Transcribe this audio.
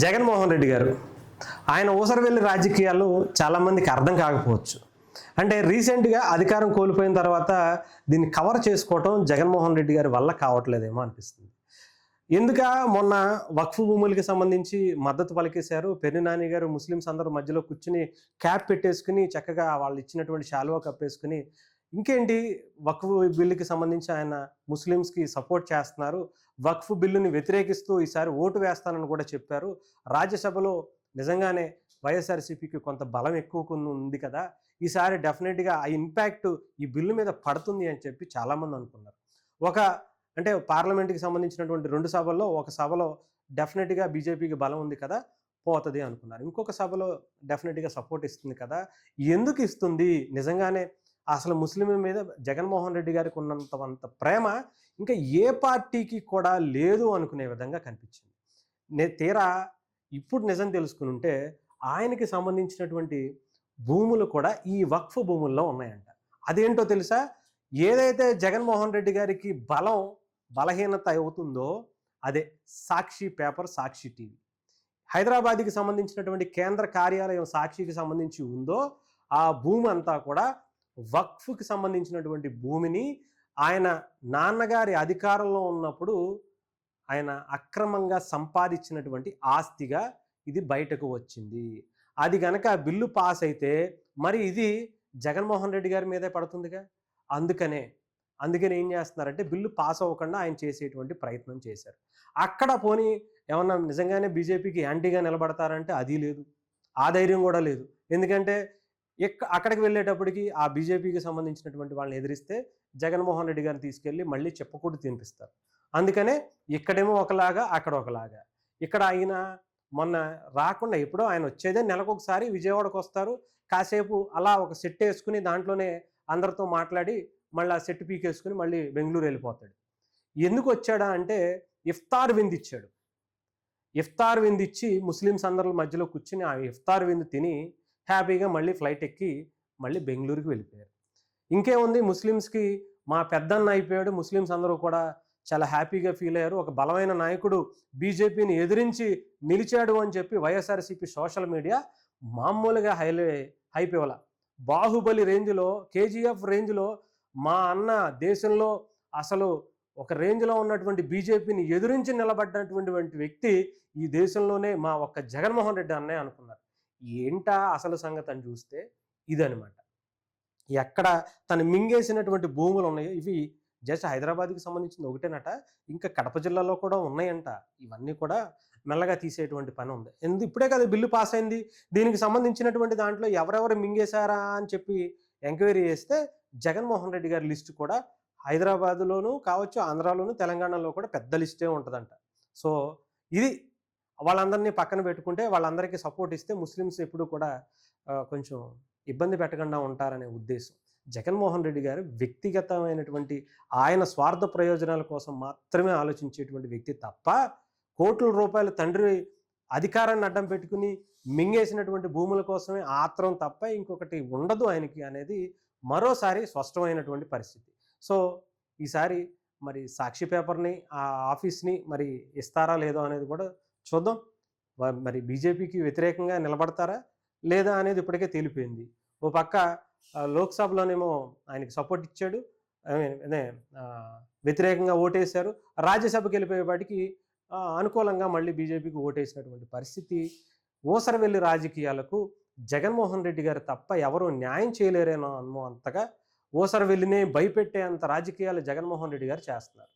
జగన్మోహన్ రెడ్డి గారు ఆయన ఊసరవెల్లి రాజకీయాలు చాలామందికి అర్థం కాకపోవచ్చు. అంటే రీసెంట్గా అధికారం కోల్పోయిన తర్వాత దీన్ని కవర్ చేసుకోవటం జగన్మోహన్ రెడ్డి గారి వల్ల కావట్లేదేమో అనిపిస్తుంది. ఎందుక మొన్న వక్ఫ్ భూములకి సంబంధించి మద్దతు పలికేశారు. పెర్ని నాని గారు ముస్లిమ్స్ అందరూ మధ్యలో కూర్చుని క్యాప్ పెట్టేసుకుని చక్కగా వాళ్ళు ఇచ్చినటువంటి శాలువా కప్పేసుకుని ఇంకేంటి వక్ఫ్ బిల్లుకి సంబంధించి ఆయన ముస్లిమ్స్కి సపోర్ట్ చేస్తున్నారు, వక్ఫ్ బిల్లుని వ్యతిరేకిస్తూ ఈసారి ఓటు వేస్తానని కూడా చెప్పారు. రాజ్యసభలో నిజంగానే వైఎస్ఆర్సీపీకి కొంత బలం ఎక్కువ ఉంది కదా, ఈసారి డెఫినెట్గా ఆ ఇంపాక్ట్ ఈ బిల్లు మీద పడుతుంది అని చెప్పి చాలామంది అనుకున్నారు. అంటే పార్లమెంట్కి సంబంధించినటువంటి 2 సభల్లో ఒక సభలో డెఫినెట్గా బీజేపీకి బలం ఉంది కదా, పోతుంది అనుకున్నారు. ఇంకొక సభలో డెఫినెట్గా సపోర్ట్ ఇస్తుంది కదా. ఎందుకు ఇస్తుంది? నిజంగానే అసలు ముస్లింల మీద జగన్మోహన్ రెడ్డి గారికి ఉన్నంత ప్రేమ ఇంకా ఏ పార్టీకి కూడా లేదు అనుకునే విధంగా కనిపించింది. తీరా ఇప్పుడు నిజం తెలుసుకుని ఉంటే ఆయనకి సంబంధించినటువంటి భూములు కూడా ఈ వక్ఫ్ భూముల్లో ఉన్నాయంట. అదేంటో తెలుసా? ఏదైతే జగన్మోహన్ రెడ్డి గారికి బలహీనత అవుతుందో అదే సాక్షి పేపర్, సాక్షి టీవీ, హైదరాబాద్కి సంబంధించినటువంటి కేంద్ర కార్యాలయం సాక్షికి సంబంధించి ఉందో ఆ భూమి అంతా కూడా వక్ఫ్కి సంబంధించినటువంటి భూమిని ఆయన నాన్నగారి అధికారంలో ఉన్నప్పుడు ఆయన అక్రమంగా సంపాదించినటువంటి ఆస్తిగా ఇది బయటకు వచ్చింది. అది గనక బిల్లు పాస్ అయితే మరి ఇది జగన్మోహన్ రెడ్డి గారి మీదే పడుతుందిగా. అందుకని ఏం చేస్తున్నారంటే బిల్లు పాస్ అవ్వకుండా ఆయన చేసేటువంటి ప్రయత్నం చేశారు. అక్కడ పోనీ ఏమన్నా నిజంగానే బీజేపీకి యాంటీగా నిలబడతారంటే అది లేదు, ఆ ధైర్యం కూడా లేదు. ఎందుకంటే అక్కడికి వెళ్ళేటప్పటికి ఆ బీజేపీకి సంబంధించినటువంటి వాళ్ళని ఎదిరిస్తే జగన్మోహన్ రెడ్డి గారిని తీసుకెళ్ళి మళ్ళీ చెప్పకూడదు తినిపిస్తారు. అందుకనే ఇక్కడేమో ఒకలాగా, అక్కడ ఒకలాగా. ఇక్కడ ఆయన మొన్న రాకుండా ఎప్పుడో ఆయన వచ్చేదే నెలకొకసారి విజయవాడకు వస్తారు, కాసేపు అలా ఒక సెట్ వేసుకుని దాంట్లోనే అందరితో మాట్లాడి మళ్ళీ ఆ సెట్ పీకేసుకుని మళ్ళీ బెంగళూరు వెళ్ళిపోతాడు. ఎందుకు వచ్చాడా అంటే ఇఫ్తార్ విందు ఇచ్చాడు. ఇఫ్తార్ విందు ఇచ్చి ముస్లిమ్స్ అందరి మధ్యలో కూర్చుని ఆ ఇఫ్తార్ విందు తిని హ్యాపీగా మళ్ళీ ఫ్లైట్ ఎక్కి మళ్ళీ బెంగళూరుకి వెళ్ళిపోయారు. ఇంకేముంది, ముస్లిమ్స్కి మా పెద్దన్న అయిపోయాడు, ముస్లిమ్స్ అందరూ కూడా చాలా హ్యాపీగా ఫీల్ అయ్యారు. ఒక బలమైన నాయకుడు బీజేపీని ఎదిరించి నిలిచాడు అని చెప్పి వైఎస్ఆర్సీపీ సోషల్ మీడియా మామూలుగా హైపోవాల. బాహుబలి రేంజ్లో, కేజీఎఫ్ రేంజ్లో మా అన్న దేశంలో అసలు ఒక రేంజ్లో ఉన్నటువంటి బీజేపీని ఎదిరించి నిలబడ్డటువంటి వ్యక్తి ఈ దేశంలోనే మా ఒక్క జగన్మోహన్ రెడ్డి అన్నయ్య అనుకున్నారు. ఏంటా అసలు సంగతి అని చూస్తే ఇదనమాట. ఎక్కడ తను మింగేసినటువంటి భూములు ఉన్నాయో ఇవి జస్ట్ హైదరాబాద్కి సంబంధించింది ఒకటేనట, ఇంకా కడప జిల్లాలో కూడా ఉన్నాయంట. ఇవన్నీ కూడా మెల్లగా తీసేటువంటి పని ఉంది. ఇప్పుడే కదా బిల్లు పాస్ అయింది, దీనికి సంబంధించినటువంటి దాంట్లో ఎవరెవరు మింగేశారా అని చెప్పి ఎంక్వైరీ చేస్తే జగన్మోహన్ రెడ్డి గారి లిస్టు కూడా హైదరాబాద్లోనూ కావచ్చు, ఆంధ్రాలోను, తెలంగాణలో కూడా పెద్ద లిస్టే ఉంటుందంట. సో ఇది వాళ్ళందరినీ పక్కన పెట్టుకుంటే వాళ్ళందరికీ సపోర్ట్ ఇస్తే ముస్లిమ్స్ ఎప్పుడు కూడా కొంచెం ఇబ్బంది పెట్టకుండా ఉంటారనే ఉద్దేశం. జగన్మోహన్ రెడ్డి గారు వ్యక్తిగతమైనటువంటి ఆయన స్వార్థ ప్రయోజనాల కోసం మాత్రమే ఆలోచించేటువంటి వ్యక్తి తప్ప కోట్ల రూపాయల తండ్రి అధికారాన్ని అడ్డం పెట్టుకుని మింగేసినటువంటి భూముల కోసమే ఆత్రం తప్ప ఇంకొకటి ఉండదు ఆయనకి అనేది మరోసారి స్పష్టమైనటువంటి పరిస్థితి. సో ఈసారి మరి సాక్షి పేపర్ని, ఆ ఆఫీస్ని మరి ఇస్తారా లేదో అనేది కూడా చూద్దాం. మరి బీజేపీకి వ్యతిరేకంగా నిలబడతారా లేదా అనేది ఇప్పటికే తేలిపోయింది. ఓ పక్క లోక్సభలోనేమో ఆయనకి సపోర్ట్ ఇచ్చాడు, అదే వ్యతిరేకంగా ఓటేశారు. రాజ్యసభకి వెళ్ళిపోయేవాటికి అనుకూలంగా మళ్ళీ బీజేపీకి ఓటేసినటువంటి పరిస్థితి. ఊసరవెల్లి రాజకీయాలకు జగన్మోహన్ రెడ్డి గారు తప్ప ఎవరు న్యాయం చేయలేరేనో అంతగా ఊసరవెల్లినే భయపెట్టేంత రాజకీయాలు జగన్మోహన్ రెడ్డి గారు చేస్తున్నారు.